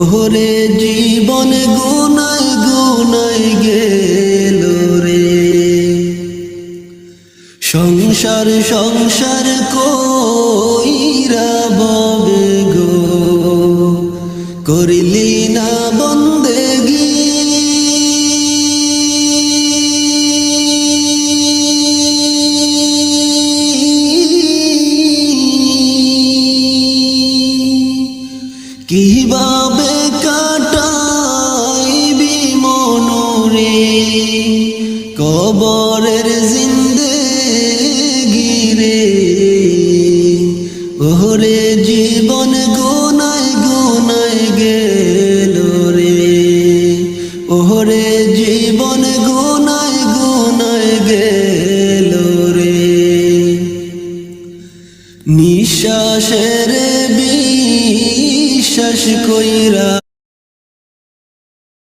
ওরে জীবন গুনায় গুনায় গেল রে, সংসার সংসার কইরা ববে গো, করিলি না বন্দেগি। কিভাবে কাটাইবি মনরে কবরের জিন্দেগি রে, ওরে জীবন গুনায় গুনায় গেল রে, ওরে